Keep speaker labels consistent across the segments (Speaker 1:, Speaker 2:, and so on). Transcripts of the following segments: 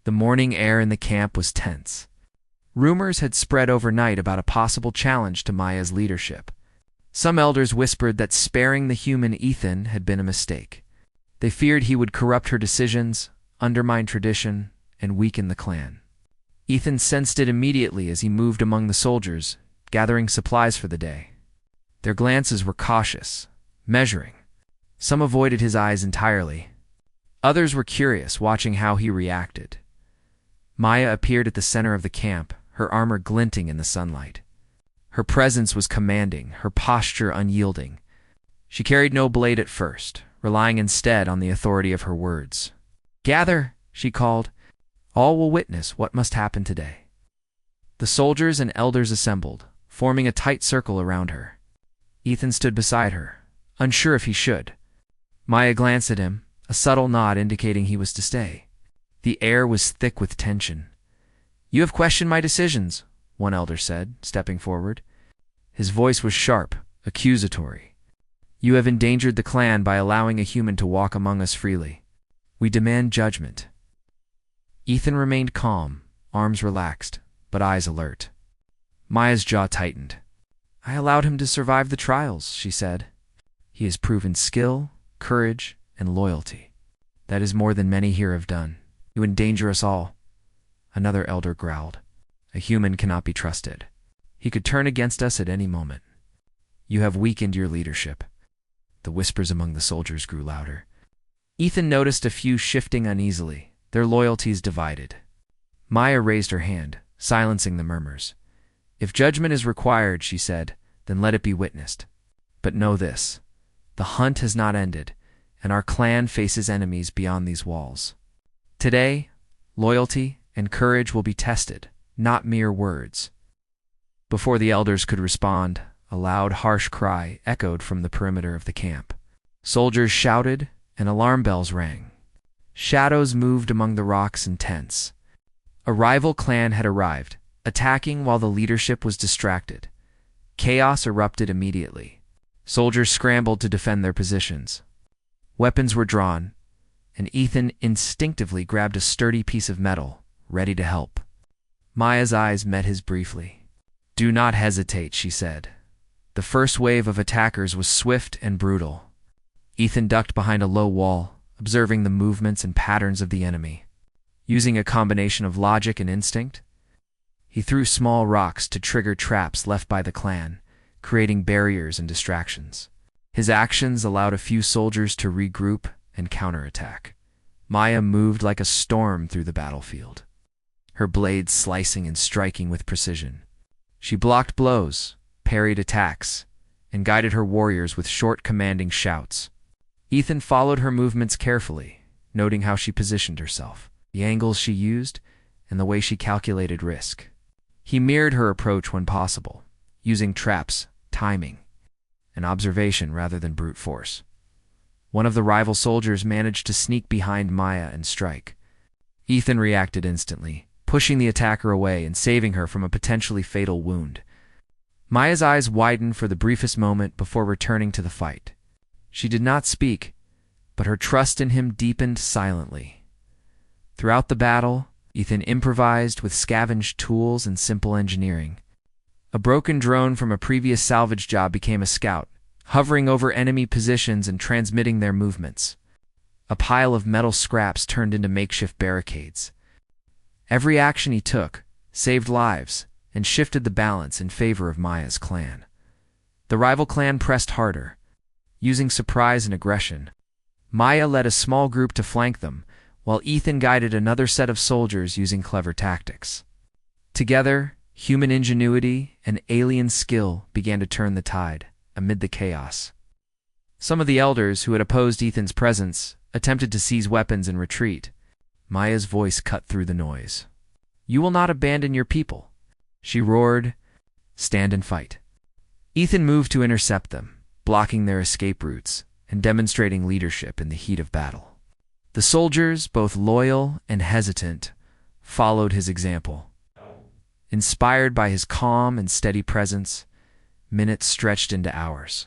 Speaker 1: The morning air in the camp was tense. Rumors had spread overnight about a possible challenge to Maya's leadership. Some elders whispered that sparing the human Ethan had been a mistake. They feared he would corrupt her decisions, undermine tradition, and weaken the clan. Ethan sensed it immediately as he moved among the soldiers, gathering supplies for the day. Their glances were cautious, measuring. Some avoided his eyes entirely. Others were curious, watching how he reacted. Maya appeared at the center of the camp, her armor glinting in the sunlight. Her presence was commanding, her posture unyielding. She carried no blade at first, relying instead on the authority of her words. "Gather," she called. "All will witness what must happen today." The soldiers and elders assembled, forming a tight circle around her. Ethan stood beside her, unsure if he should. Maya glanced at him, a subtle nod indicating he was to stay. The air was thick with tension. "You have questioned my decisions," one elder said, stepping forward. His voice was sharp, accusatory. "You have endangered the clan by allowing a human to walk among us freely. We demand judgment." Ethan remained calm, arms relaxed, but eyes alert. Maya's jaw tightened. "I allowed him to survive the trials," she said. "He has proven skill, courage, and loyalty. That is more than many here have done. You endanger us all." Another elder growled. "A human cannot be trusted. He could turn against us at any moment. You have weakened your leadership." The whispers among the soldiers grew louder. Ethan noticed a few shifting uneasily, their loyalties divided. Maya raised her hand, silencing the murmurs. "If judgment is required," she said, "then let it be witnessed. But know this, the hunt has not ended, and our clan faces enemies beyond these walls. Today, loyalty and courage will be tested, not mere words." Before the elders could respond, a loud, harsh cry echoed from the perimeter of the camp. Soldiers shouted, and alarm bells rang. Shadows moved among the rocks and tents. A rival clan had arrived, attacking while the leadership was distracted. Chaos erupted immediately. Soldiers scrambled to defend their positions. Weapons were drawn, and Ethan instinctively grabbed a sturdy piece of metal, ready to help. Maya's eyes met his briefly. "Do not hesitate," she said. The first wave of attackers was swift and brutal. Ethan ducked behind a low wall, observing the movements and patterns of the enemy. Using a combination of logic and instinct, he threw small rocks to trigger traps left by the clan, creating barriers and distractions. His actions allowed a few soldiers to regroup and counterattack. Maya moved like a storm through the battlefield, her blades slicing and striking with precision. She blocked blows, parried attacks, and guided her warriors with short, commanding shouts. Ethan followed her movements carefully, noting how she positioned herself, the angles she used, and the way she calculated risk. He mirrored her approach when possible, using traps, timing, and observation rather than brute force. One of the rival soldiers managed to sneak behind Maya and strike. Ethan reacted instantly, pushing the attacker away and saving her from a potentially fatal wound. Maya's eyes widened for the briefest moment before returning to the fight. She did not speak, but her trust in him deepened silently. Throughout the battle, Ethan improvised with scavenged tools and simple engineering. A broken drone from a previous salvage job became a scout, hovering over enemy positions and transmitting their movements. A pile of metal scraps turned into makeshift barricades. Every action he took saved lives and shifted the balance in favor of Maya's clan. The rival clan pressed harder, using surprise and aggression. Maya led a small group to flank them, while Ethan guided another set of soldiers using clever tactics. Together, human ingenuity and alien skill began to turn the tide amid the chaos. Some of the elders who had opposed Ethan's presence attempted to seize weapons and retreat. Maya's voice cut through the noise. "You will not abandon your people," she roared. "Stand and fight." Ethan moved to intercept them, blocking their escape routes and demonstrating leadership in the heat of battle. The soldiers, both loyal and hesitant, followed his example. Inspired by his calm and steady presence, minutes stretched into hours.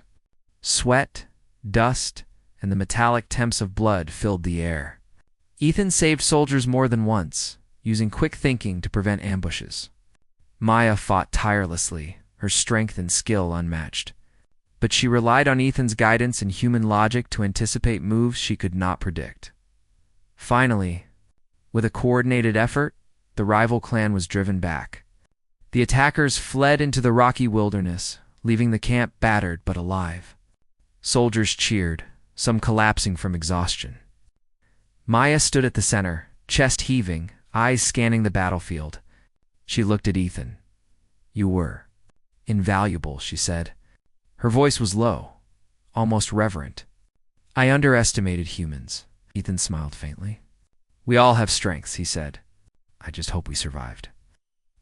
Speaker 1: Sweat, dust, and the metallic temps of blood filled the air. Ethan saved soldiers more than once, using quick thinking to prevent ambushes. Maya fought tirelessly, her strength and skill unmatched. But she relied on Ethan's guidance and human logic to anticipate moves she could not predict. Finally, with a coordinated effort, the rival clan was driven back. The attackers fled into the rocky wilderness, leaving the camp battered but alive. Soldiers cheered, some collapsing from exhaustion. Maya stood at the center, chest heaving, eyes scanning the battlefield. She looked at Ethan. "You were invaluable," she said. Her voice was low, almost reverent. "I underestimated humans." Ethan smiled faintly. "We all have strengths," he said. "I just hope we survived."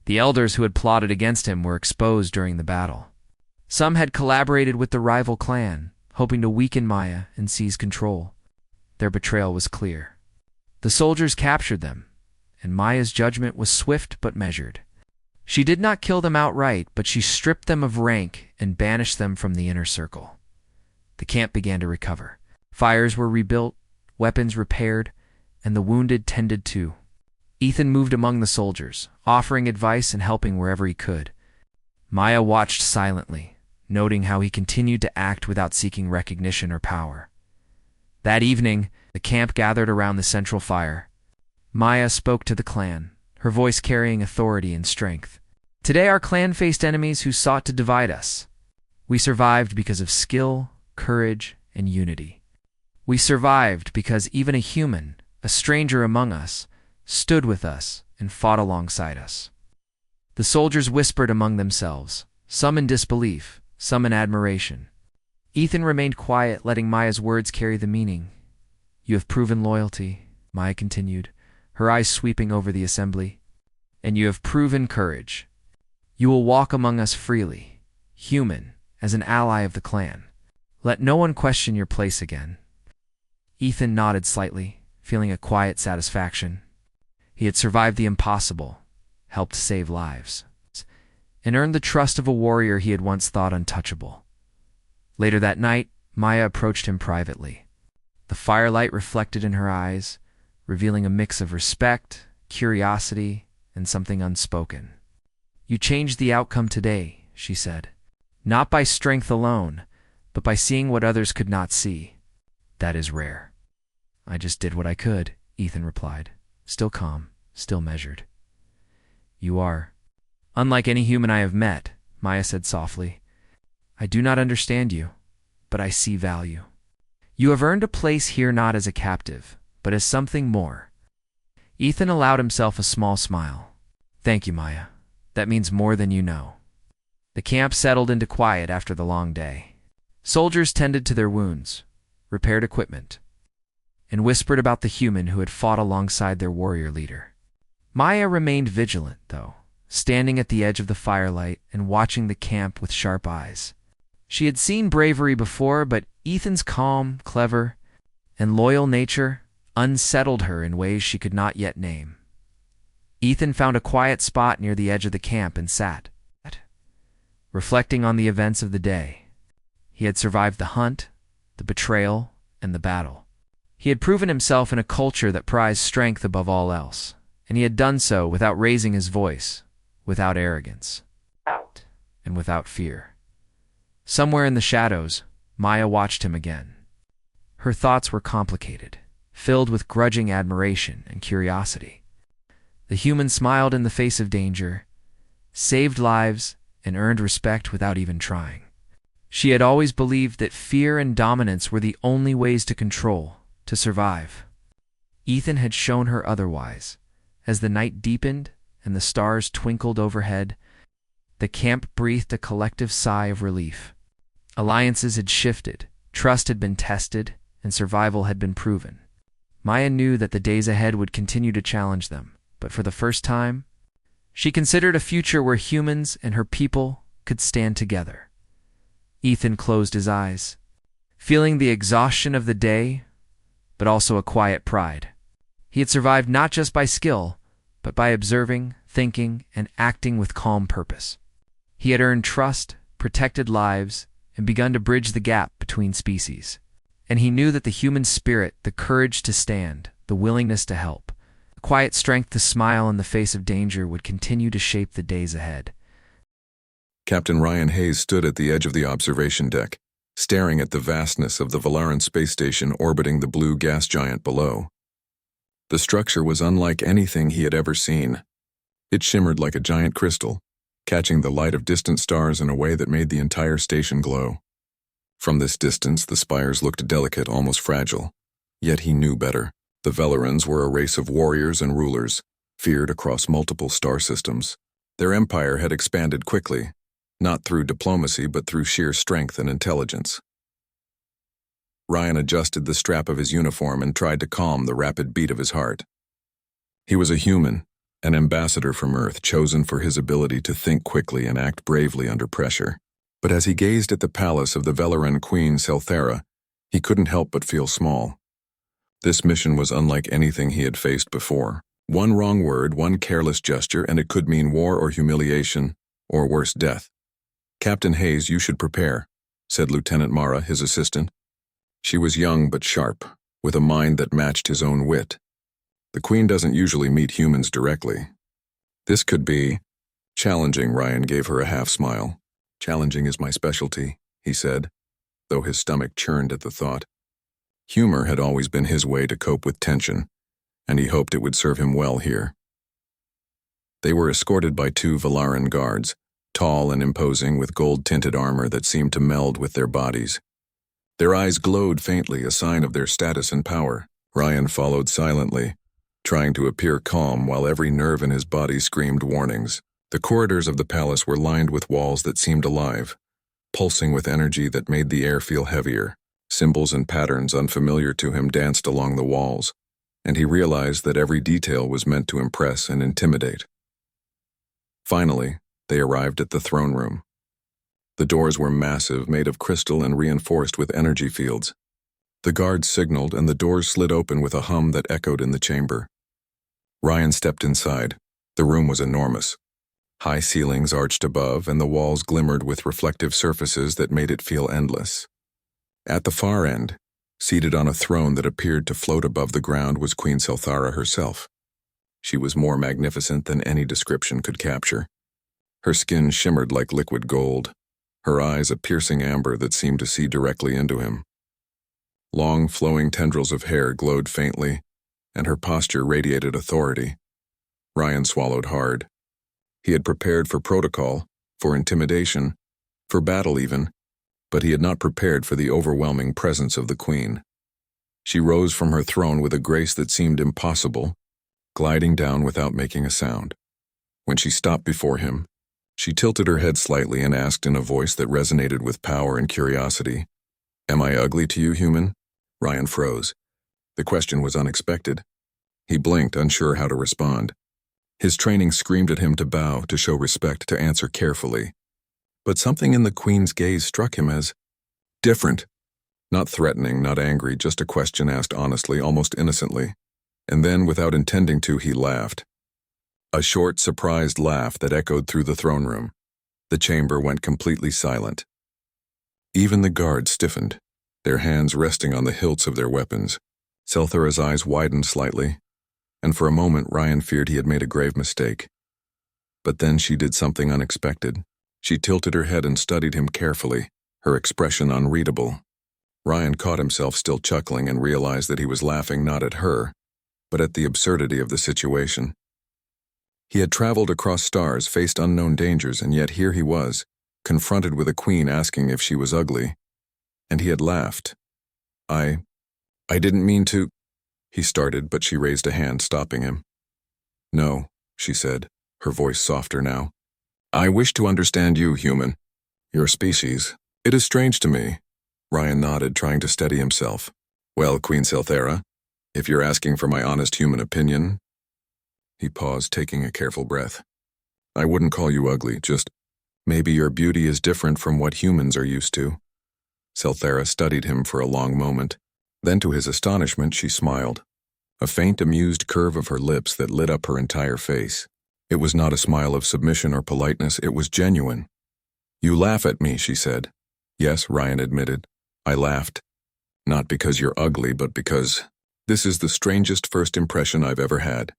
Speaker 1: The elders who had plotted against him were exposed during the battle. Some had collaborated with the rival clan, hoping to weaken Maya and seize control. Their betrayal was clear. The soldiers captured them, and Maya's judgment was swift but measured. She did not kill them outright, but she stripped them of rank and banished them from the inner circle. The camp began to recover. Fires were rebuilt, weapons repaired, and the wounded tended to. Ethan moved among the soldiers, offering advice and helping wherever he could. Maya watched silently, noting how he continued to act without seeking recognition or power. That evening, the camp gathered around the central fire. Maya spoke to the clan, her voice carrying authority and strength. "Today our clan faced enemies who sought to divide us. We survived because of skill, courage, and unity. We survived because even a human, a stranger among us, stood with us and fought alongside us." The soldiers whispered among themselves, some in disbelief, some in admiration. Ethan remained quiet, letting Maya's words carry the meaning. "You have proven loyalty," Maya continued, her eyes sweeping over the assembly. "And you have proven courage. You will walk among us freely, human, as an ally of the clan. Let no one question your place again." Ethan nodded slightly, feeling a quiet satisfaction. He had survived the impossible, helped save lives, and earned the trust of a warrior he had once thought untouchable. Later that night, Maya approached him privately. The firelight reflected in her eyes, revealing a mix of respect, curiosity, and something unspoken. "You changed the outcome today," she said. "Not by strength alone, but by seeing what others could not see. That is rare." "I just did what I could," Ethan replied, still calm, still measured. "You are unlike any human I have met," Maya said softly. "I do not understand you, but I see value. You have earned a place here not as a captive, but as something more." Ethan allowed himself a small smile. "Thank you, Maya. That means more than you know." The camp settled into quiet after the long day. Soldiers tended to their wounds, repaired equipment, and whispered about the human who had fought alongside their warrior leader. Maya remained vigilant, though, standing at the edge of the firelight and watching the camp with sharp eyes. She had seen bravery before, but Ethan's calm, clever, and loyal nature unsettled her in ways she could not yet name. Ethan found a quiet spot near the edge of the camp and sat, reflecting on the events of the day. He had survived the hunt, the betrayal, and the battle. He had proven himself in a culture that prized strength above all else, and he had done so without raising his voice, without arrogance, and without fear. Somewhere in the shadows, Maya watched him again. Her thoughts were complicated, filled with grudging admiration and curiosity. The human smiled in the face of danger, saved lives, and earned respect without even trying. She had always believed that fear and dominance were the only ways to control, to survive. Ethan had shown her otherwise. As the night deepened and the stars twinkled overhead, the camp breathed a collective sigh of relief. Alliances had shifted, trust had been tested, and survival had been proven. Maya knew that the days ahead would continue to challenge them, but for the first time, she considered a future where humans and her people could stand together. Ethan closed his eyes, feeling the exhaustion of the day, but also a quiet pride. He had survived not just by skill, but by observing, thinking, and acting with calm purpose. He had earned trust, protected lives, and begun to bridge the gap between species. And he knew that the human spirit, the courage to stand, the willingness to help, quiet strength to smile in the face of danger would continue to shape the days ahead.
Speaker 2: Captain Ryan Hayes stood at the edge of the observation deck, staring at the vastness of the Valaran space station orbiting the blue gas giant below. The structure was unlike anything he had ever seen. It shimmered like a giant crystal, catching the light of distant stars in a way that made the entire station glow. From this distance, the spires looked delicate, almost fragile. Yet he knew better. The Valarans were a race of warriors and rulers, feared across multiple star systems. Their empire had expanded quickly, not through diplomacy but through sheer strength and intelligence. Ryan adjusted the strap of his uniform and tried to calm the rapid beat of his heart. He was a human, an ambassador from Earth, chosen for his ability to think quickly and act bravely under pressure. But as he gazed at the palace of the Velaran Queen Selthera, he couldn't help but feel small. This mission was unlike anything he had faced before. One wrong word, one careless gesture, and it could mean war or humiliation, or worse, death. "Captain Hayes, you should prepare," said Lieutenant Mara, his assistant. She was young but sharp, with a mind that matched his own wit. The Queen doesn't usually meet humans directly. This could be challenging. Ryan gave her a half-smile. "Challenging is my specialty," he said, though his stomach churned at the thought. Humor had always been his way to cope with tension, and he hoped it would serve him well here. They were escorted by 2 Valaran guards, tall and imposing with gold-tinted armor that seemed to meld with their bodies. Their eyes glowed faintly, a sign of their status and power. Ryan followed silently, trying to appear calm while every nerve in his body screamed warnings. The corridors of the palace were lined with walls that seemed alive, pulsing with energy that made the air feel heavier. Symbols and patterns unfamiliar to him danced along the walls, and he realized that every detail was meant to impress and intimidate. Finally, they arrived at the throne room. The doors were massive, made of crystal and reinforced with energy fields. The guards signaled, and the doors slid open with a hum that echoed in the chamber. Ryan stepped inside. The room was enormous. High ceilings arched above, and the walls glimmered with reflective surfaces that made it feel endless. At the far end, seated on a throne that appeared to float above the ground, was Queen Selthara herself. She was more magnificent than any description could capture. Her skin shimmered like liquid gold, her eyes a piercing amber that seemed to see directly into him. Long, flowing tendrils of hair glowed faintly, and her posture radiated authority. Ryan swallowed hard. He had prepared for protocol, for intimidation, for battle even, but he had not prepared for the overwhelming presence of the Queen. She rose from her throne with a grace that seemed impossible, gliding down without making a sound. When she stopped before him, she tilted her head slightly and asked in a voice that resonated with power and curiosity, "Am I ugly to you, human?" Ryan froze. The question was unexpected. He blinked, unsure how to respond. His training screamed at him to bow, to show respect, to answer carefully. But something in the Queen's gaze struck him as different. Not threatening, not angry, just a question asked honestly, almost innocently. And then, without intending to, he laughed. A short, surprised laugh that echoed through the throne room. The chamber went completely silent. Even the guards stiffened, their hands resting on the hilts of their weapons. Selthera's eyes widened slightly, and for a moment Ryan feared he had made a grave mistake. But then she did something unexpected. She tilted her head and studied him carefully, her expression unreadable. Ryan caught himself still chuckling and realized that he was laughing not at her, but at the absurdity of the situation. He had traveled across stars, faced unknown dangers, and yet here he was, confronted with a queen asking if she was ugly. And he had laughed. I didn't mean to," he started, but she raised a hand, stopping him. "No," she said, her voice softer now. "I wish to understand you, human. Your species. It is strange to me." Ryan nodded, trying to steady himself. "Well, Queen Selthera, if you're asking for my honest human opinion..." He paused, taking a careful breath. "I wouldn't call you ugly, just maybe your beauty is different from what humans are used to." Selthera studied him for a long moment. Then, to his astonishment, she smiled, a faint, amused curve of her lips that lit up her entire face. It was not a smile of submission or politeness, it was genuine. "You laugh at me," she said. "Yes," Ryan admitted. "I laughed. Not because you're ugly, but because this is the strangest first impression I've ever had."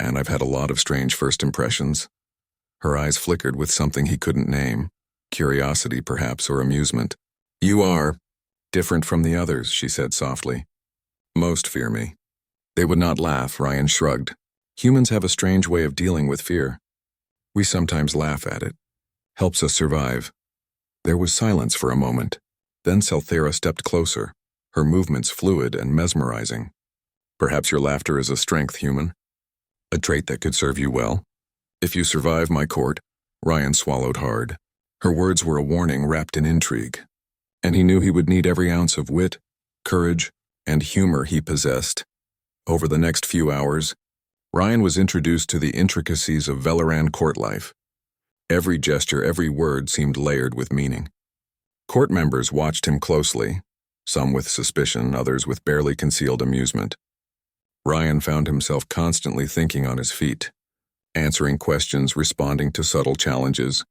Speaker 2: and I've had a lot of strange first impressions." Her eyes flickered with something he couldn't name, curiosity perhaps, or amusement. "You are different from the others," she said softly. "Most fear me." They would not laugh, Ryan shrugged. Humans have a strange way of dealing with fear. We sometimes laugh at it. Helps us survive. There was silence for a moment. Then Salthera stepped closer, her movements fluid and mesmerizing. "Perhaps your laughter is a strength, human. A trait that could serve you well. If you survive my court." Ryan swallowed hard. Her words were a warning wrapped in intrigue. And he knew he would need every ounce of wit, courage, and humor he possessed. Over the next few hours, Ryan was introduced to the intricacies of Velaran court life. Every gesture, every word seemed layered with meaning. Court members watched him closely, some with suspicion, others with barely concealed amusement. Ryan found himself constantly thinking on his feet, answering questions, responding to subtle challenges,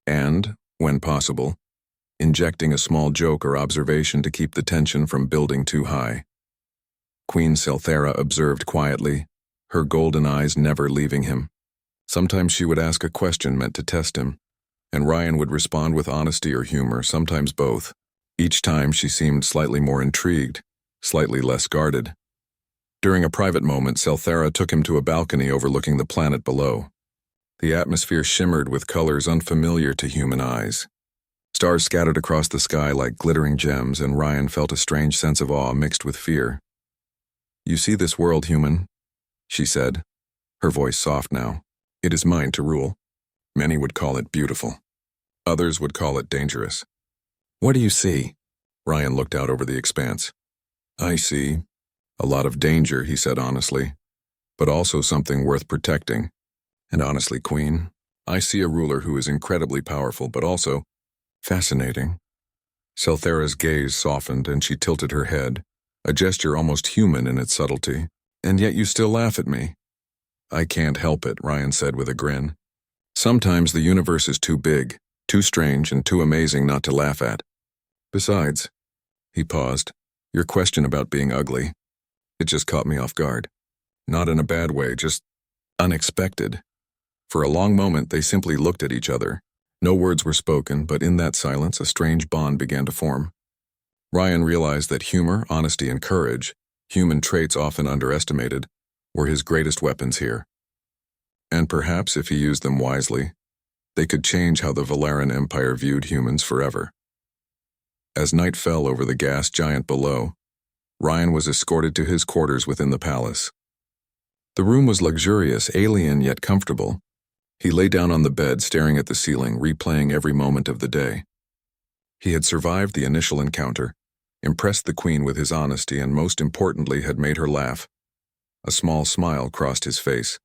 Speaker 2: and, when possible, injecting a small joke or observation to keep the tension from building too high. Queen Salthera observed quietly, her golden eyes never leaving him. Sometimes she would ask a question meant to test him, and Ryan would respond with honesty or humor, sometimes both. Each time she seemed slightly more intrigued, slightly less guarded. During a private moment, Salthera took him to a balcony overlooking the planet below. The atmosphere shimmered with colors unfamiliar to human eyes. Stars scattered across the sky like glittering gems, and Ryan felt a strange sense of awe mixed with fear. "You see this world, human," she said, her voice soft now. "It is mine to rule. Many would call it beautiful. Others would call it dangerous." "What do you see?" Ryan looked out over the expanse. "I see a lot of danger," he said honestly, "but also something worth protecting. And honestly, Queen, I see a ruler who is incredibly powerful, but also fascinating." Salthera's gaze softened and she tilted her head, a gesture almost human in its subtlety. "And yet you still laugh at me." "I can't help it," Ryan said with a grin. "Sometimes the universe is too big, too strange, and too amazing not to laugh at. Besides," he paused, "your question about being ugly, it just caught me off guard. Not in a bad way, just unexpected." For a long moment they simply looked at each other. No words were spoken, but in that silence a strange bond began to form. Ryan realized that humor, honesty, and courage, human traits often underestimated, were his greatest weapons here. And perhaps if he used them wisely, they could change how the Velaran Empire viewed humans forever. As night fell over the gas giant below, Ryan was escorted to his quarters within the palace. The room was luxurious, alien yet comfortable. He lay down on the bed, staring at the ceiling, replaying every moment of the day. He had survived the initial encounter, impressed the queen with his honesty, and most importantly had made her laugh. A small smile crossed his face.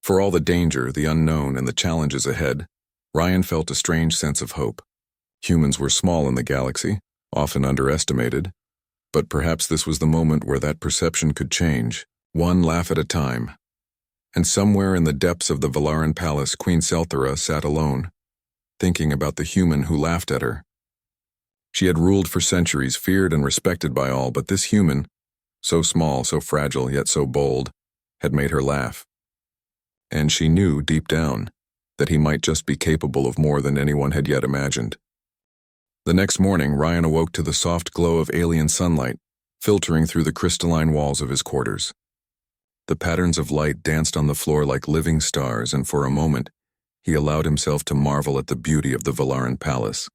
Speaker 2: For all the danger, the unknown, and the challenges ahead, Ryan felt a strange sense of hope. Humans were small in the galaxy, often underestimated, but perhaps this was the moment where that perception could change, one laugh at a time. And somewhere in the depths of the Velaran palace, Queen Salthera sat alone, thinking about the human who laughed at her. She had ruled for centuries, feared and respected by all, but this human, so small, so fragile, yet so bold, had made her laugh. And she knew, deep down, that he might just be capable of more than anyone had yet imagined. The next morning, Ryan awoke to the soft glow of alien sunlight, filtering through the crystalline walls of his quarters. The patterns of light danced on the floor like living stars, and for a moment, he allowed himself to marvel at the beauty of the Velaran palace.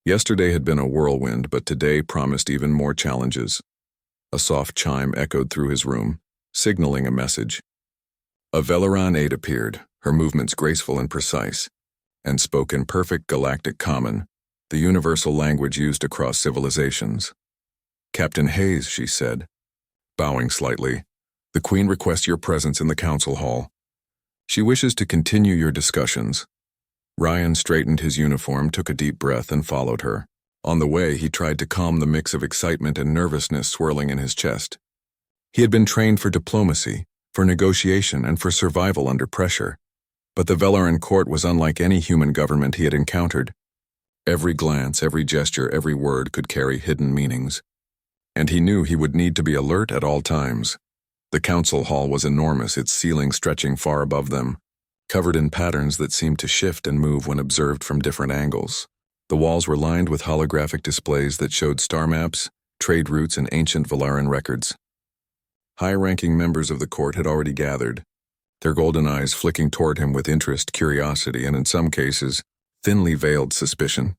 Speaker 2: Yesterday had been a whirlwind, but today promised even more challenges. A soft chime echoed through his room, signaling a message. A Velaran aide appeared, her movements graceful and precise, and spoke in perfect galactic common, the universal language used across civilizations. "Captain Hayes," she said, bowing slightly, "the Queen requests your presence in the council hall. She wishes to continue your discussions." Ryan straightened his uniform, took a deep breath, and followed her. On the way, he tried to calm the mix of excitement and nervousness swirling in his chest. He had been trained for diplomacy, for negotiation, and for survival under pressure. But the Velaran court was unlike any human government he had encountered. Every glance, every gesture, every word could carry hidden meanings. And he knew he would need to be alert at all times. The council hall was enormous, its ceiling stretching far above them, covered in patterns that seemed to shift and move when observed from different angles. The walls were lined with holographic displays that showed star maps, trade routes, and ancient Valaran records. High-ranking members of the court had already gathered, their golden eyes flicking toward him with interest, curiosity, and in some cases, thinly veiled suspicion.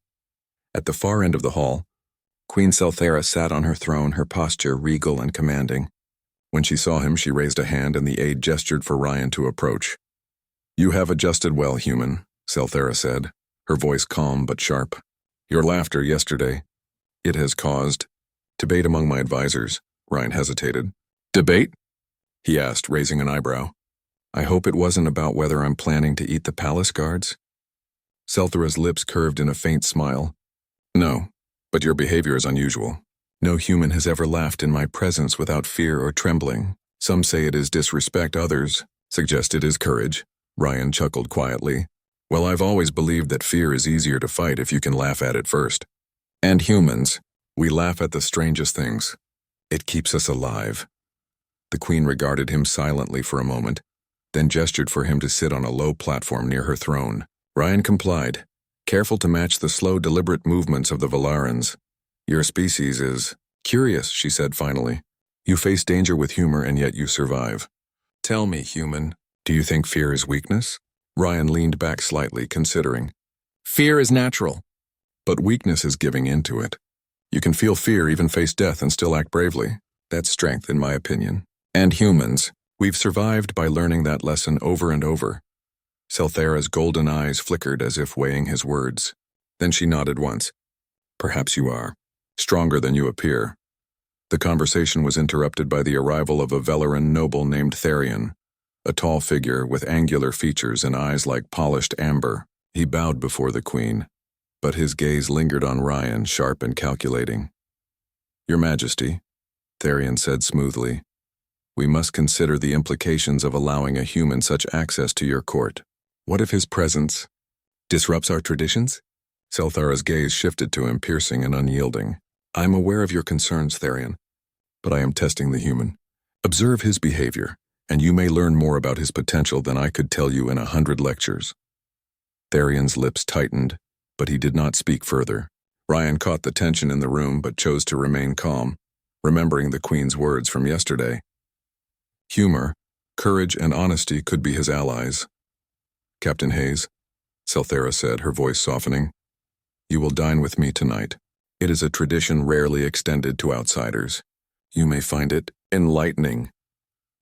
Speaker 2: At the far end of the hall, Queen Selthera sat on her throne, her posture regal and commanding. When she saw him, she raised a hand and the aide gestured for Ryan to approach. "You have adjusted well, human," Selthera said, her voice calm but sharp. "Your laughter yesterday, it has caused debate among my advisors." Ryan hesitated. "Debate?" he asked, raising an eyebrow. "I hope it wasn't about whether I'm planning to eat the palace guards?" Selthera's lips curved in a faint smile. "No, but your behavior is unusual. No human has ever laughed in my presence without fear or trembling. Some say it is disrespect, others suggest it is courage." Ryan chuckled quietly. "Well, I've always believed that fear is easier to fight if you can laugh at it first. And humans, we laugh at the strangest things. It keeps us alive." The queen regarded him silently for a moment, then gestured for him to sit on a low platform near her throne. Ryan complied, careful to match the slow, deliberate movements of the Valarans. "Your species is curious," she said finally. "You face danger with humor and yet you survive. Tell me, human, do you think fear is weakness?" Ryan leaned back slightly, considering. "Fear is natural, but weakness is giving into it. You can feel fear, even face death, and still act bravely. That's strength, in my opinion. And humans, we've survived by learning that lesson over and over." Selthera's golden eyes flickered as if weighing his words. Then she nodded once. "Perhaps you are. Stronger than you appear." The conversation was interrupted by the arrival of a Velaran noble named Therion, a tall figure with angular features and eyes like polished amber. He bowed before the queen, but his gaze lingered on Ryan, sharp and calculating. "Your Majesty," Therion said smoothly, "we must consider the implications of allowing a human such access to your court. What if his presence disrupts our traditions?" Selthara's gaze shifted to him, piercing and unyielding. "I am aware of your concerns, Therion, but I am testing the human. Observe his behavior, and you may learn more about his potential than I could tell you in 100 lectures." Therion's lips tightened, but he did not speak further. Ryan caught the tension in the room but chose to remain calm, remembering the queen's words from yesterday. Humor, courage, and honesty could be his allies. "Captain Hayes," Selthera said, her voice softening, "you will dine with me tonight. It is a tradition rarely extended to outsiders. You may find it enlightening."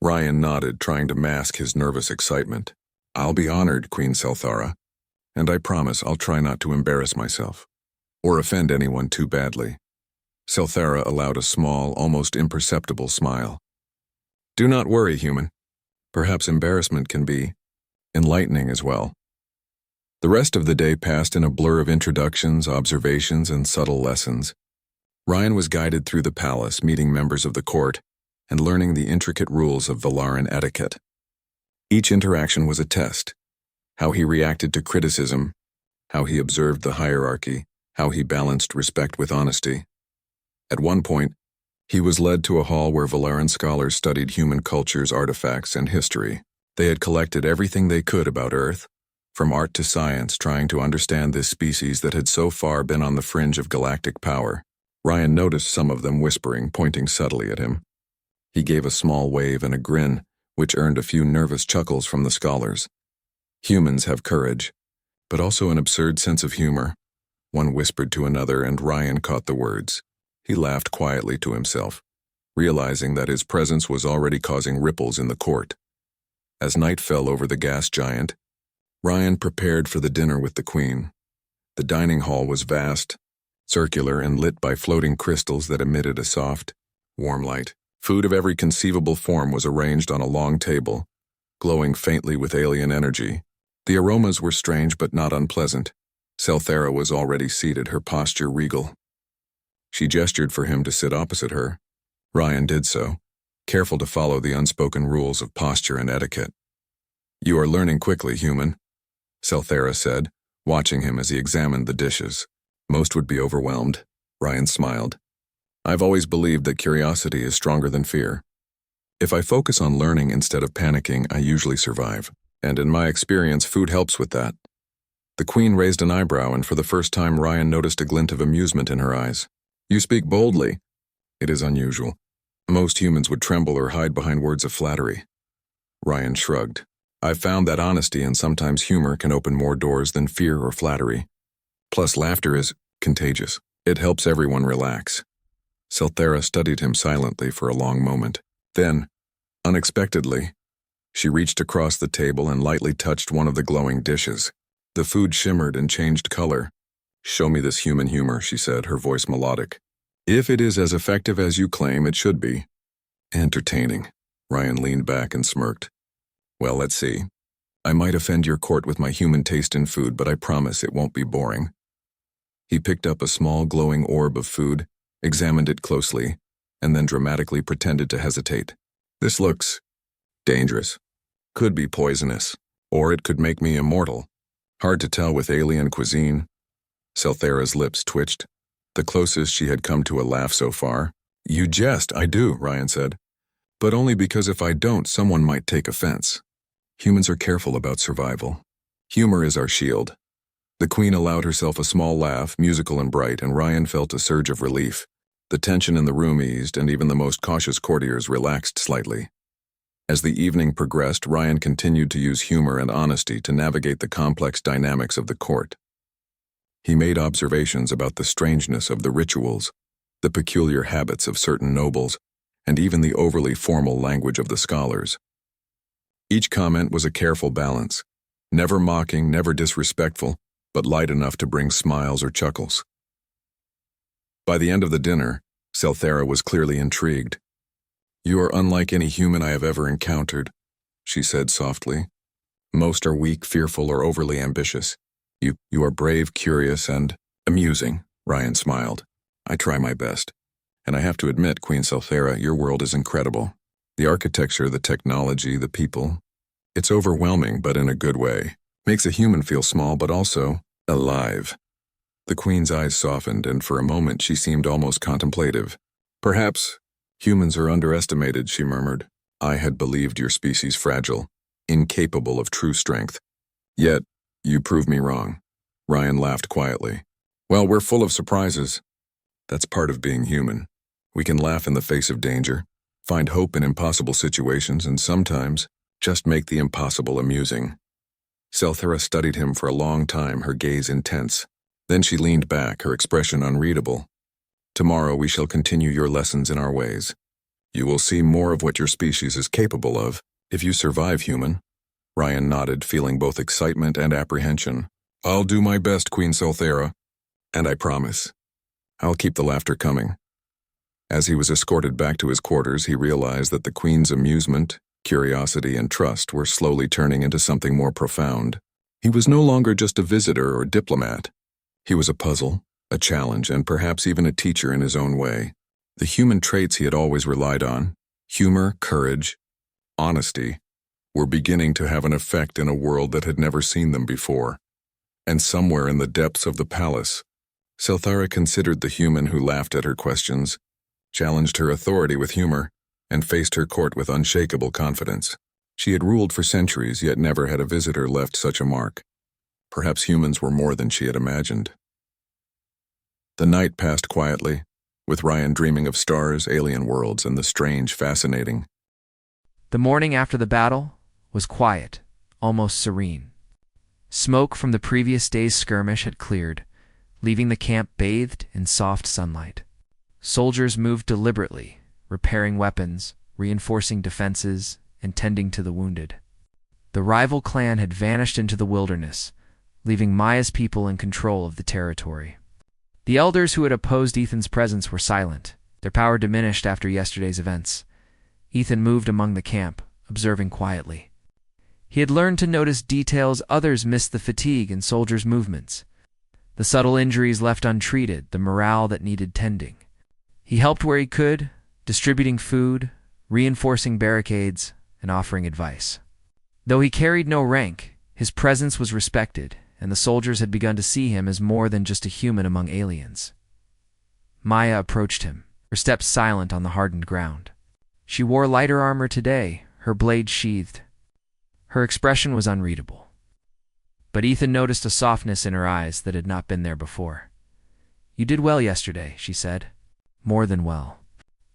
Speaker 2: Ryan nodded, trying to mask his nervous excitement. "I'll be honored, Queen Selthara, and I promise I'll try not to embarrass myself or offend anyone too badly." Selthara allowed a small, almost imperceptible smile. "Do not worry, human. Perhaps embarrassment can be enlightening as well." The rest of the day passed in a blur of introductions, observations, and subtle lessons. Ryan was guided through the palace, meeting members of the court, and learning the intricate rules of Valaran etiquette. Each interaction was a test: how he reacted to criticism, how he observed the hierarchy, how he balanced respect with honesty. At one point, he was led to a hall where Valaran scholars studied human cultures, artifacts, and history. They had collected everything they could about Earth, from art to science, trying to understand this species that had so far been on the fringe of galactic power. Ryan noticed some of them whispering, pointing subtly at him. He gave a small wave and a grin, which earned a few nervous chuckles from the scholars. Humans have courage, but also an absurd sense of humor. One whispered to another, and Ryan caught the words. He laughed quietly to himself, realizing that his presence was already causing ripples in the court. As night fell over the gas giant, Ryan prepared for the dinner with the queen. The dining hall was vast, circular, and lit by floating crystals that emitted a soft, warm light. Food of every conceivable form was arranged on a long table, glowing faintly with alien energy. The aromas were strange but not unpleasant. Selthera was already seated, her posture regal. She gestured for him to sit opposite her. Ryan did so, careful to follow the unspoken rules of posture and etiquette. "You are learning quickly, human," Selthera said, watching him as he examined the dishes. "Most would be overwhelmed." Ryan smiled. "I've always believed that curiosity is stronger than fear." If I focus on learning instead of panicking, I usually survive. And in my experience, food helps with that. The Queen raised an eyebrow, and for the first time Ryan noticed a glint of amusement in her eyes. You speak boldly. It is unusual. Most humans would tremble or hide behind words of flattery. Ryan shrugged. I've found that honesty and sometimes humor can open more doors than fear or flattery. Plus, laughter is contagious. It helps everyone relax. Selthera studied him silently for a long moment. Then, unexpectedly, she reached across the table and lightly touched one of the glowing dishes. The food shimmered and changed color. Show me this human humor, she said, her voice melodic. If it is as effective as you claim, it should be. Entertaining. Ryan leaned back and smirked. Well, let's see. I might offend your court with my human taste in food, but I promise it won't be boring. He picked up a small glowing orb of food, examined it closely, and then dramatically pretended to hesitate. This looks dangerous. Could be poisonous, or it could make me immortal. Hard to tell with alien cuisine. Selthera's lips twitched, the closest she had come to a laugh so far. You jest, I do, Ryan said. But only because if I don't, someone might take offense. Humans are careful about survival. Humor is our shield. The Queen allowed herself a small laugh, musical and bright, and Ryan felt a surge of relief. The tension in the room eased, and even the most cautious courtiers relaxed slightly. As the evening progressed, Ryan continued to use humor and honesty to navigate the complex dynamics of the court. He made observations about the strangeness of the rituals, the peculiar habits of certain nobles, and even the overly formal language of the scholars. Each comment was a careful balance, never mocking, never disrespectful, but light enough to bring smiles or chuckles. By the end of the dinner, Selthera was clearly intrigued. You are unlike any human I have ever encountered, she said softly. Most are weak, fearful, or overly ambitious. You are brave, curious, and amusing, Ryan smiled. I try my best. And I have to admit, Queen Selthera, your world is incredible. The architecture, the technology, the people. It's overwhelming, but in a good way. Makes a human feel small, but also alive. The Queen's eyes softened, and for a moment she seemed almost contemplative. Perhaps humans are underestimated, she murmured. I had believed your species fragile, incapable of true strength. Yet, you prove me wrong. Ryan laughed quietly. Well, we're full of surprises. That's part of being human. We can laugh in the face of danger, find hope in impossible situations, and sometimes just make the impossible amusing. Selthera studied him for a long time, her gaze intense. Then she leaned back, her expression unreadable. Tomorrow we shall continue your lessons in our ways. You will see more of what your species is capable of, if you survive, human. Ryan nodded, feeling both excitement and apprehension. I'll do my best, Queen Selthera. And I promise, I'll keep the laughter coming. As he was escorted back to his quarters, he realized that the Queen's amusement, curiosity, and trust were slowly turning into something more profound. He was no longer just a visitor or diplomat. He was a puzzle, a challenge, and perhaps even a teacher in his own way. The human traits he had always relied on, humor, courage, honesty, were beginning to have an effect in a world that had never seen them before. And somewhere in the depths of the palace, Selthera considered the human who laughed at her questions, challenged her authority with humor, and faced her court with unshakable confidence. She had ruled for centuries, yet never had a visitor left such a mark. Perhaps humans were more than she had imagined. The night passed quietly, with Ryan dreaming of stars, alien worlds, and the strange, fascinating.
Speaker 1: The morning after the battle was quiet, almost serene. Smoke from the previous day's skirmish had cleared, leaving the camp bathed in soft sunlight. Soldiers moved deliberately, repairing weapons, reinforcing defenses, and tending to the wounded. The rival clan had vanished into the wilderness, leaving Maya's people in control of the territory. The elders who had opposed Ethan's presence were silent, their power diminished after yesterday's events. Ethan moved among the camp, observing quietly. He had learned to notice details others missed: the fatigue in soldiers' movements, the subtle injuries left untreated, the morale that needed tending. He helped where he could, distributing food, reinforcing barricades, and offering advice. Though he carried no rank, his presence was respected, and the soldiers had begun to see him as more than just a human among aliens. Maya approached him, her steps silent on the hardened ground. She wore lighter armor today, her blade sheathed. Her expression was unreadable. But Ethan noticed a softness in her eyes that had not been there before. "You did well yesterday," she said. "More than well.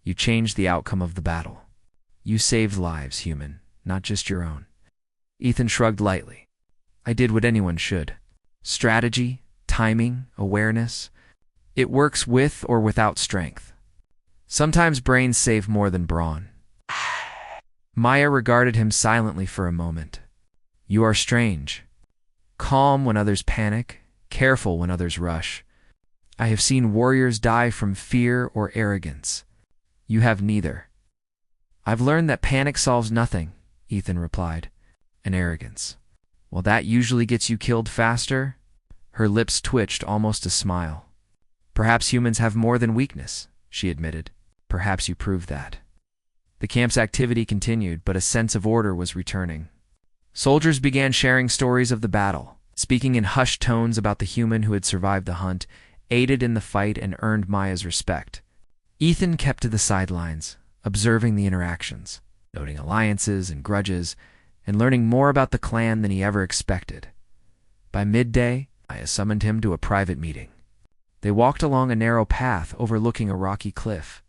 Speaker 1: You changed the outcome of the battle. You saved lives, human, not just your own." Ethan shrugged lightly. "I did what anyone should. Strategy, timing, awareness. It works with or without strength. Sometimes brains save more than brawn." Maya regarded him silently for a moment. "You are strange. Calm when others panic, careful when others rush. I have seen warriors die from fear or arrogance. You have neither." "I've learned that panic solves nothing," Ethan replied. "And arrogance. Well, that usually gets you killed faster." Her lips twitched almost a smile. "Perhaps humans have more than weakness," she admitted. "Perhaps you proved that." The camp's activity continued, but a sense of order was returning. Soldiers began sharing stories of the battle, speaking in hushed tones about the human who had survived the hunt, aided in the fight, and earned Maya's respect. Ethan kept to the sidelines, observing the interactions, noting alliances and grudges, and learning more about the clan than he ever expected. By midday, Maya summoned him to a private meeting. They walked along a narrow path overlooking a rocky cliff,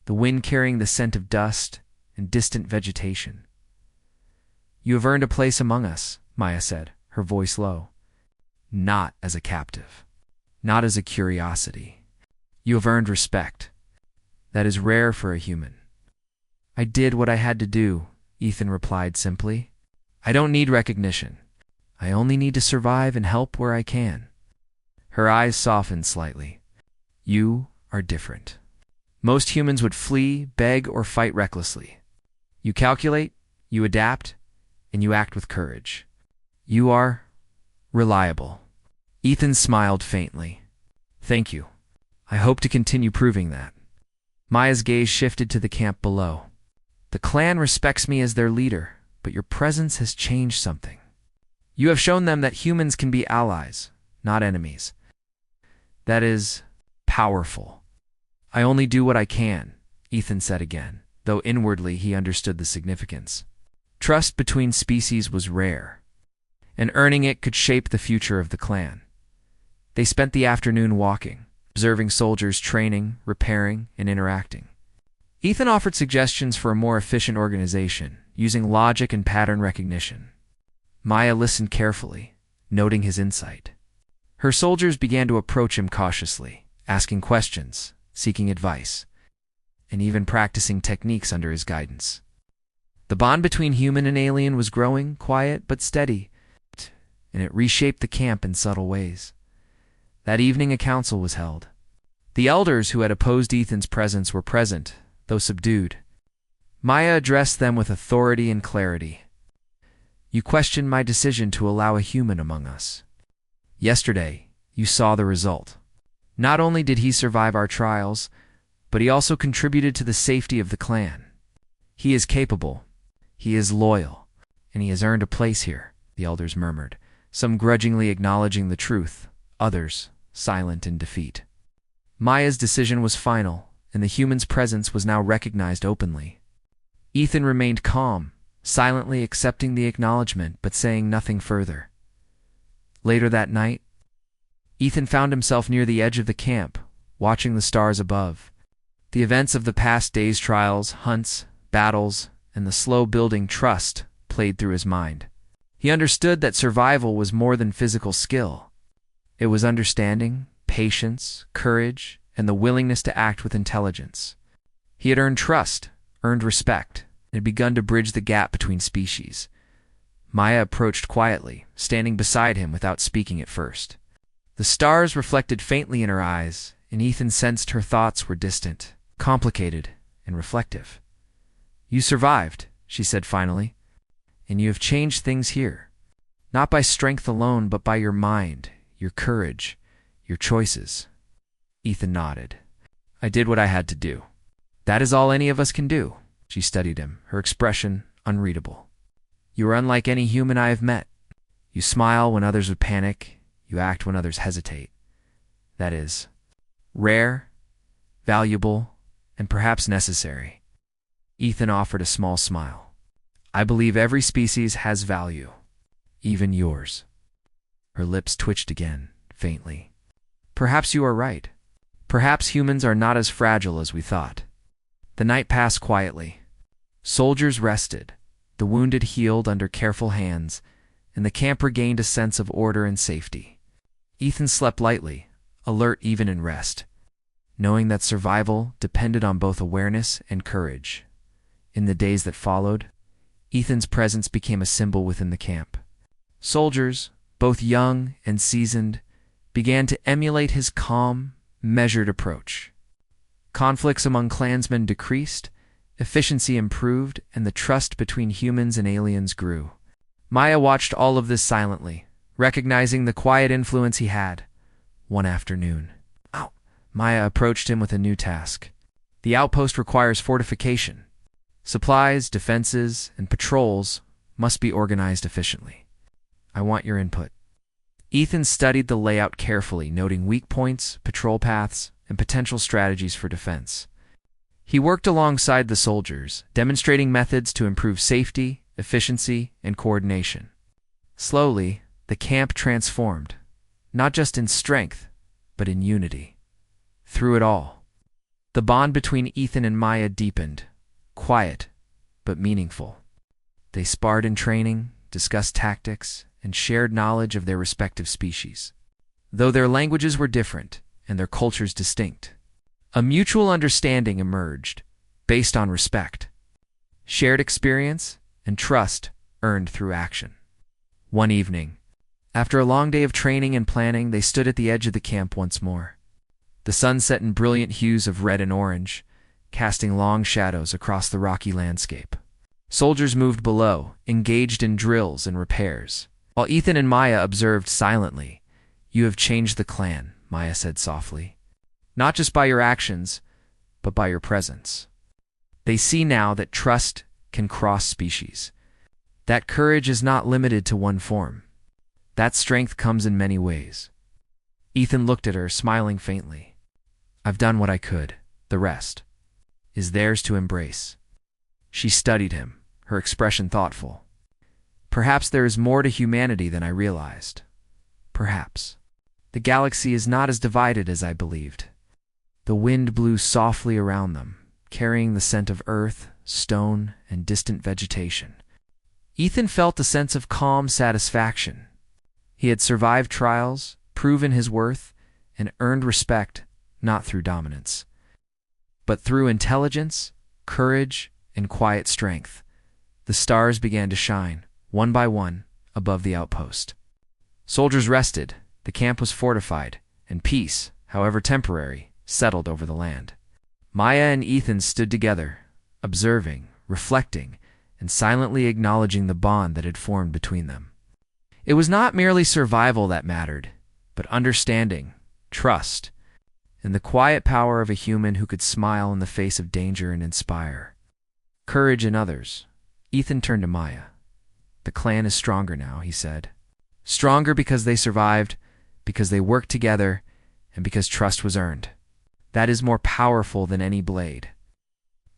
Speaker 1: the wind carrying the scent of dust and distant vegetation. "You have earned a place among us," Maya said, her voice low. "Not as a captive. Not as a curiosity. You have earned respect. That is rare for a human." "I did what I had to do," Ethan replied simply. "I don't need recognition. I only need to survive and help where I can." Her eyes softened slightly. "You are different. Most humans would flee, beg, or fight recklessly. You calculate, you adapt, and you act with courage. You are reliable." Ethan smiled faintly. "Thank you. I hope to continue proving that." Maya's gaze shifted to the camp below. "The clan respects me as their leader, but your presence has changed something. You have shown them that humans can be allies, not enemies. That is powerful." "I only do what I can," Ethan said again, though inwardly he understood the significance. Trust between species was rare, and earning it could shape the future of the clan. They spent the afternoon walking, observing soldiers training, repairing, and interacting. Ethan offered suggestions for a more efficient organization, using logic and pattern recognition. Maya listened carefully, noting his insight. Her soldiers began to approach him cautiously, asking questions, seeking advice, and even practicing techniques under his guidance. The bond between human and alien was growing, quiet but steady, and it reshaped the camp in subtle ways. That evening a council was held. The elders who had opposed Ethan's presence were present, though subdued. Maya addressed them with authority and clarity. "You questioned my decision to allow a human among us. Yesterday, you saw the result. Not only did he survive our trials, but he also contributed to the safety of the clan. He is capable, he is loyal, and he has earned a place here," the elders murmured, some grudgingly acknowledging the truth, others silent in defeat. Maya's decision was final, and the human's presence was now recognized openly. Ethan remained calm, silently accepting the acknowledgement but saying nothing further. Later that night, Ethan found himself near the edge of the camp, watching the stars above. The events of the past day's trials, hunts, battles, and the slow building trust played through his mind. He understood that survival was more than physical skill. It was understanding, patience, courage, and the willingness to act with intelligence. He had earned trust, earned respect, and had begun to bridge the gap between species. Maya approached quietly, standing beside him without speaking at first. The stars reflected faintly in her eyes, and Ethan sensed her thoughts were distant, complicated, and reflective. "You survived," she said finally, "and you have changed things here. Not by strength alone, but by your mind, your courage, your choices." Ethan nodded. "I did what I had to do. That is all any of us can do." She studied him, her expression unreadable. "You are unlike any human I have met. You smile when others would panic. You act when others hesitate. That is rare, valuable, and perhaps necessary." Ethan offered a small smile. I believe every species has value, even yours. Her lips twitched again, faintly. Perhaps you are right. Perhaps humans are not as fragile as we thought. The night passed quietly. Soldiers rested, the wounded healed under careful hands, and the camp regained a sense of order and safety. Ethan slept lightly, alert even in rest, knowing that survival depended on both awareness and courage. In the days that followed, Ethan's presence became a symbol within the camp. Soldiers, both young and seasoned, began to emulate his calm, measured approach. Conflicts among clansmen decreased, efficiency improved, and the trust between humans and aliens grew. Maya watched all of this silently, recognizing the quiet influence he had. One afternoon, Maya approached him with a new task. The outpost requires fortification. Supplies, defenses, and patrols must be organized efficiently. I want your input. Ethan studied the layout carefully, noting weak points, patrol paths, and potential strategies for defense. He worked alongside the soldiers, demonstrating methods to improve safety, efficiency, and coordination. Slowly, the camp transformed, not just in strength, but in unity. Through it all, the bond between Ethan and Maya deepened, quiet, but meaningful. They sparred in training, discussed tactics, and shared knowledge of their respective species. Though their languages were different and their cultures distinct, a mutual understanding emerged, based on respect, shared experience, and trust earned through action. One evening, after a long day of training and planning, they stood at the edge of the camp once more. The sun set in brilliant hues of red and orange, casting long shadows across the rocky landscape. Soldiers moved below, engaged in drills and repairs, while Ethan and Maya observed silently. You have changed the clan, Maya said softly. Not just by your actions, but by your presence. They see now that trust can cross species. That courage is not limited to one form. That strength comes in many ways. Ethan looked at her, smiling faintly. I've done what I could. The rest is theirs to embrace. She studied him, her expression thoughtful. Perhaps there is more to humanity than I realized. Perhaps. The galaxy is not as divided as I believed. The wind blew softly around them, carrying the scent of earth, stone, and distant vegetation. Ethan felt a sense of calm satisfaction. He had survived trials, proven his worth, and earned respect not through dominance, but through intelligence, courage, and quiet strength. The stars began to shine, one by one, above the outpost. Soldiers rested, the camp was fortified, and peace, however temporary, settled over the land. Maya and Ethan stood together, observing, reflecting, and silently acknowledging the bond that had formed between them. It was not merely survival that mattered, but understanding, trust, and the quiet power of a human who could smile in the face of danger and inspire. Courage in others. Ethan turned to Maya. The clan is stronger now, he said. Stronger because they survived, because they worked together, and because trust was earned. That is more powerful than any blade.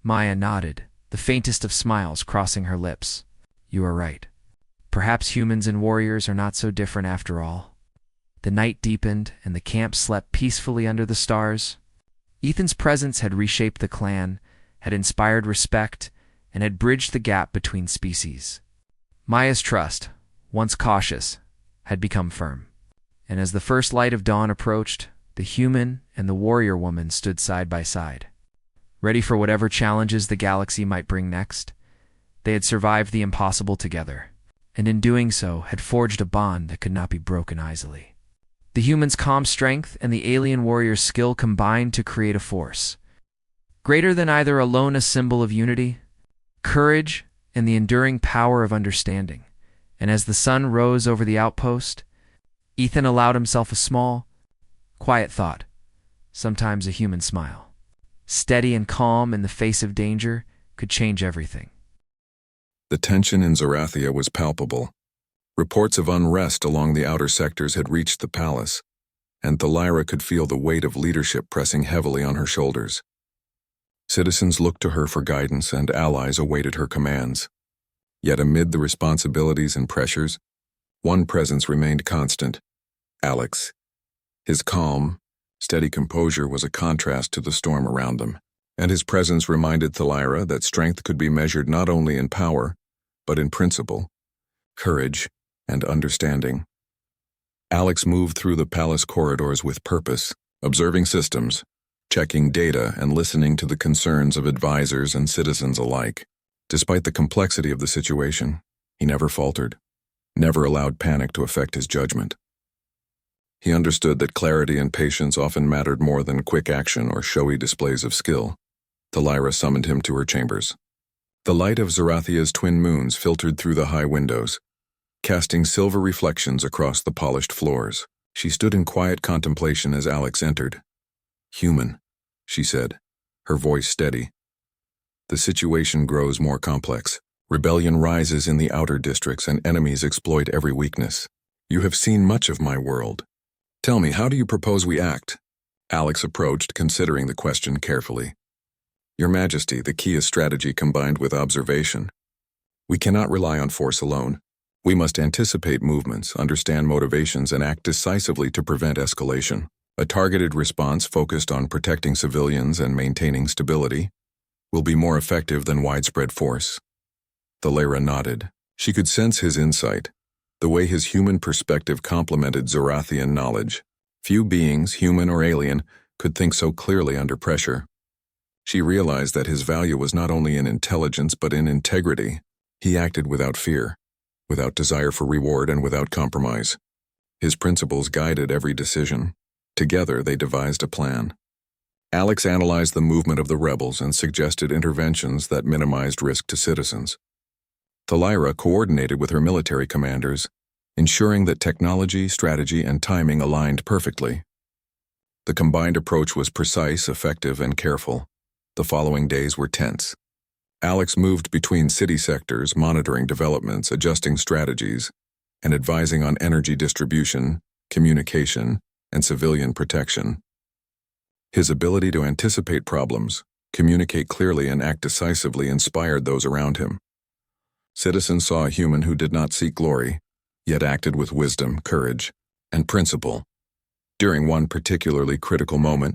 Speaker 1: Maya nodded, the faintest of smiles crossing her lips. You are right. Perhaps humans and warriors are not so different after all. The night deepened, and the camp slept peacefully under the stars. Ethan's presence had reshaped the clan, had inspired respect, and had bridged the gap between species. Maya's trust, once cautious, had become firm. And as the first light of dawn approached, the human and the warrior woman stood side by side, ready for whatever challenges the galaxy might bring next. They had survived the impossible together, and in doing so had forged a bond that could not be broken easily. The human's calm strength and the alien warrior's skill combined to create a force, greater than either alone, a symbol of unity, courage, and the enduring power of understanding. And as the sun rose over the outpost, Ethan allowed himself a small, quiet thought, sometimes a human smile. Steady and calm in the face of danger could change everything.
Speaker 2: The tension in Zarathia was palpable. Reports of unrest along the outer sectors had reached the palace, and Thalira could feel the weight of leadership pressing heavily on her shoulders. Citizens looked to her for guidance and allies awaited her commands. Yet amid the responsibilities and pressures, one presence remained constant: Alex. His calm, steady composure was a contrast to the storm around them, and his presence reminded Thalira that strength could be measured not only in power, but in principle, courage, and understanding. Alex moved through the palace corridors with purpose, observing systems, checking data, and listening to the concerns of advisors and citizens alike. Despite the complexity of the situation, he never faltered, never allowed panic to affect his judgment. He understood that clarity and patience often mattered more than quick action or showy displays of skill. Thalira summoned him to her chambers. The light of Zorathia's twin moons filtered through the high windows, casting silver reflections across the polished floors. She stood in quiet contemplation as Alex entered. "Human," she said, her voice steady. "The situation grows more complex. Rebellion rises in the outer districts and enemies exploit every weakness. You have seen much of my world. Tell me, how do you propose we act?" Alex approached, considering the question carefully. "Your Majesty, the key is strategy combined with observation. We cannot rely on force alone. We must anticipate movements, understand motivations, and act decisively to prevent escalation. A targeted response focused on protecting civilians and maintaining stability will be more effective than widespread force." Thalira nodded. She could sense his insight, the way his human perspective complemented Zorathian knowledge. Few beings, human or alien, could think so clearly under pressure. She realized that his value was not only in intelligence but in integrity. He acted without fear, without desire for reward, and without compromise. His principles guided every decision. Together they devised a plan. Alex analyzed the movement of the rebels and suggested interventions that minimized risk to citizens. Thalira coordinated with her military commanders, ensuring that technology, strategy, and timing aligned perfectly. The combined approach was precise, effective, and careful. The following days were tense. Alex moved between city sectors, monitoring developments, adjusting strategies, and advising on energy distribution, communication, and civilian protection. His ability to anticipate problems, communicate clearly, and act decisively inspired those around him. Citizens saw a human who did not seek glory, yet acted with wisdom, courage, and principle. During one particularly critical moment,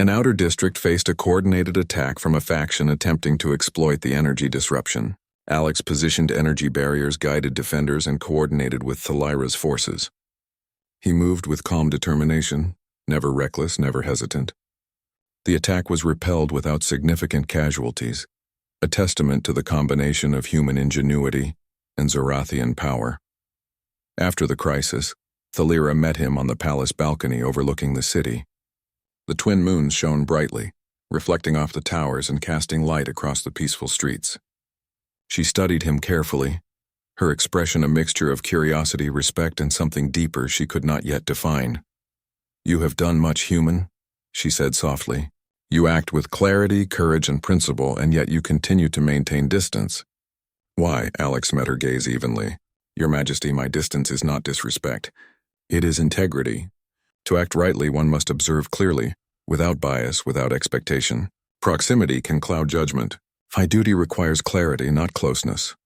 Speaker 2: an outer district faced a coordinated attack from a faction attempting to exploit the energy disruption. Alex positioned energy barriers, guided defenders, and coordinated with Thalira's forces. He moved with calm determination, never reckless, never hesitant. The attack was repelled without significant casualties, a testament to the combination of human ingenuity and Zorathian power. After the crisis, Thalira met him on the palace balcony overlooking the city. The twin moons shone brightly, reflecting off the towers and casting light across the peaceful streets. She studied him carefully, her expression a mixture of curiosity, respect, and something deeper she could not yet define. "You have done much, human," she said softly. "You act with clarity, courage, and principle, and yet you continue to maintain distance." "Why?" Alex met her gaze evenly. "Your Majesty, my distance is not disrespect. It is integrity. To act rightly, one must observe clearly, without bias, without expectation. Proximity can cloud judgment. My duty requires clarity, not closeness."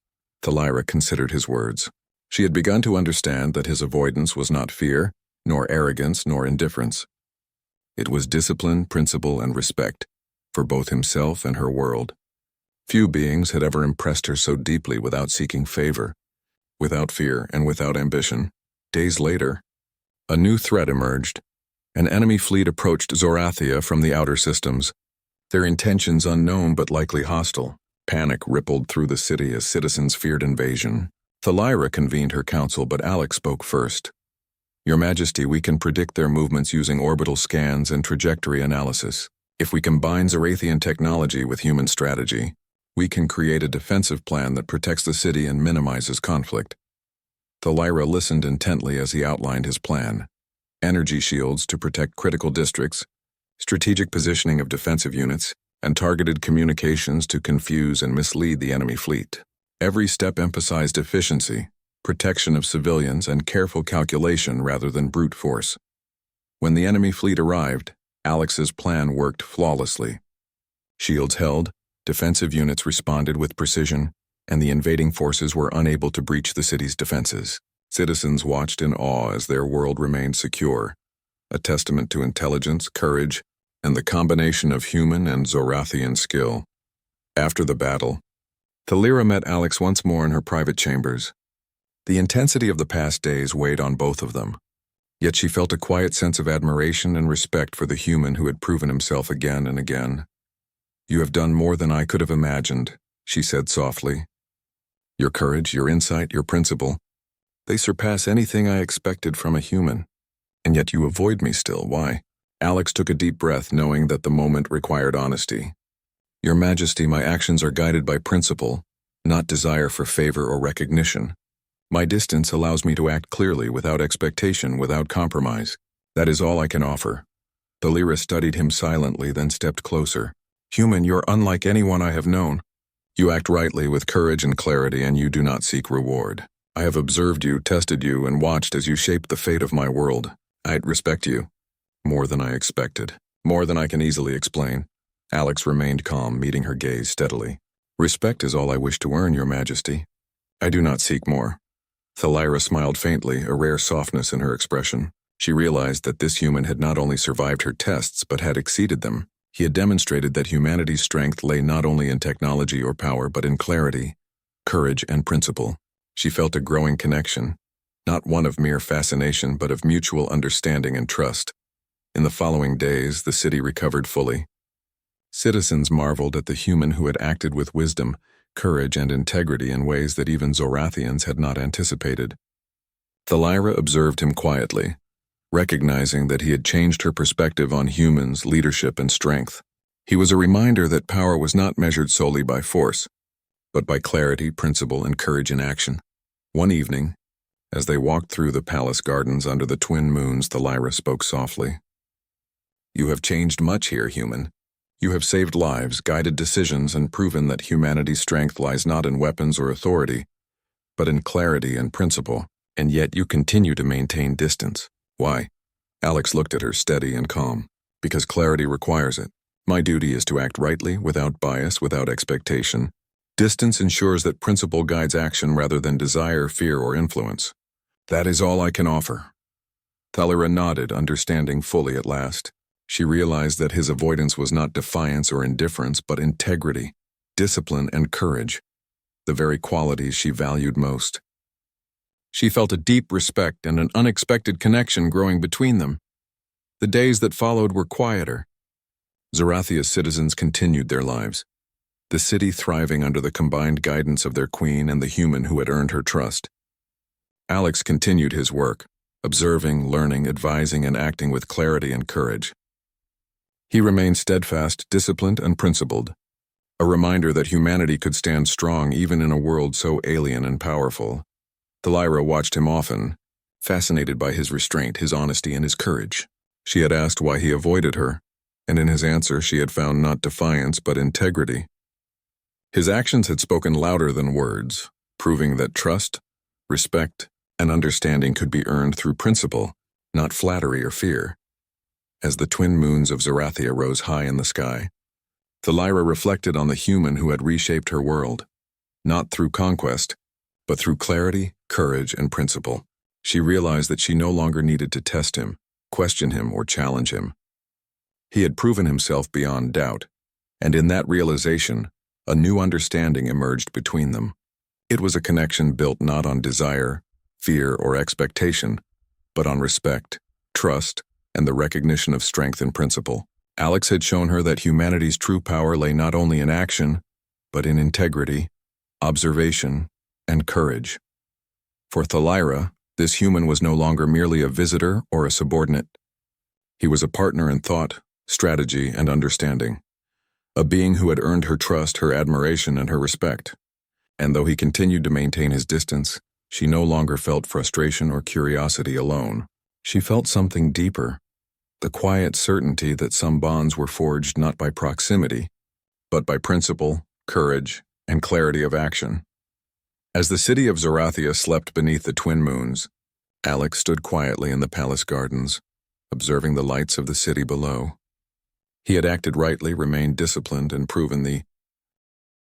Speaker 2: Thalira considered his words. She had begun to understand that his avoidance was not fear, nor arrogance, nor indifference. It was discipline, principle, and respect, for both himself and her world. Few beings had ever impressed her so deeply without seeking favor, without fear, and without ambition. Days later, a new threat emerged. An enemy fleet approached Zorathia from the outer systems, their intentions unknown but likely hostile. Panic rippled through the city as citizens feared invasion. Thalira convened her council, but Alex spoke first. "Your Majesty, we can predict their movements using orbital scans and trajectory analysis. If we combine Zorathian technology with human strategy, we can create a defensive plan that protects the city and minimizes conflict." Thalira listened intently as he outlined his plan. Energy shields to protect critical districts, strategic positioning of defensive units, and targeted communications to confuse and mislead the enemy fleet. Every step emphasized efficiency, protection of civilians, and careful calculation rather than brute force. When the enemy fleet arrived, Alex's plan worked flawlessly. Shields held, defensive units responded with precision, and the invading forces were unable to breach the city's defenses. Citizens watched in awe as their world remained secure, a testament to intelligence, courage, and the combination of human and Zorathian skill. After the battle, Thalira met Alex once more in her private chambers. The intensity of the past days weighed on both of them, yet she felt a quiet sense of admiration and respect for the human who had proven himself again and again. "You have done more than I could have imagined," she said softly. "Your courage, your insight, your principle, they surpass anything I expected from a human. And yet you avoid me still. Why?" Alex took a deep breath, knowing that the moment required honesty. "Your Majesty, my actions are guided by principle, not desire for favor or recognition. My distance allows me to act clearly, without expectation, without compromise. That is all I can offer." Thalira studied him silently, then stepped closer. "Human, you're unlike anyone I have known. You act rightly, with courage and clarity, and you do not seek reward. I have observed you, tested you, and watched as you shaped the fate of my world. I respect you. More than I expected. More than I can easily explain." Alex remained calm, meeting her gaze steadily. "Respect is all I wish to earn, Your Majesty. I do not seek more." Thalira smiled faintly, a rare softness in her expression. She realized that this human had not only survived her tests, but had exceeded them. He had demonstrated that humanity's strength lay not only in technology or power, but in clarity, courage, and principle. She felt a growing connection, not one of mere fascination, but of mutual understanding and trust. In the following days, the city recovered fully. Citizens marveled at the human who had acted with wisdom, courage, and integrity in ways that even Zorathians had not anticipated. Thalira observed him quietly, recognizing that he had changed her perspective on humans, leadership, and strength. He was a reminder that power was not measured solely by force, but by clarity, principle, and courage in action. One evening, as they walked through the palace gardens under the twin moons, Thalira spoke softly. "You have changed much here, human. You have saved lives, guided decisions, and proven that humanity's strength lies not in weapons or authority, but in clarity and principle, and yet you continue to maintain distance. Why?" Alex looked at her, steady and calm. "Because clarity requires it. My duty is to act rightly, without bias, without expectation. Distance ensures that principle guides action rather than desire, fear, or influence. That is all I can offer." Thalira nodded, understanding fully at last. She realized that his avoidance was not defiance or indifference, but integrity, discipline, and courage, the very qualities she valued most. She felt a deep respect and an unexpected connection growing between them. The days that followed were quieter. Zorathia's citizens continued their lives, the city thriving under the combined guidance of their queen and the human who had earned her trust. Alex continued his work, observing, learning, advising, and acting with clarity and courage. He remained steadfast, disciplined, and principled, a reminder that humanity could stand strong even in a world so alien and powerful. Thalira watched him often, fascinated by his restraint, his honesty, and his courage. She had asked why he avoided her, and in his answer she had found not defiance but integrity. His actions had spoken louder than words, proving that trust, respect, and understanding could be earned through principle, not flattery or fear. As the twin moons of Zorathia rose high in the sky, Thalira reflected on the human who had reshaped her world, not through conquest, but through clarity, courage, and principle. She realized that she no longer needed to test him, question him, or challenge him. He had proven himself beyond doubt, and in that realization, a new understanding emerged between them. It was a connection built not on desire, fear, or expectation, but on respect, trust, and the recognition of strength and principle. Alex had shown her that humanity's true power lay not only in action, but in integrity, observation, and courage. For Thalira, this human was no longer merely a visitor or a subordinate. He was a partner in thought, strategy, and understanding, a being who had earned her trust, her admiration, and her respect. And though he continued to maintain his distance, she no longer felt frustration or curiosity alone. She felt something deeper, the quiet certainty that some bonds were forged not by proximity, but by principle, courage, and clarity of action. As the city of Zorathia slept beneath the twin moons, Alex stood quietly in the palace gardens, observing the lights of the city below. He had acted rightly, remained disciplined, and proven the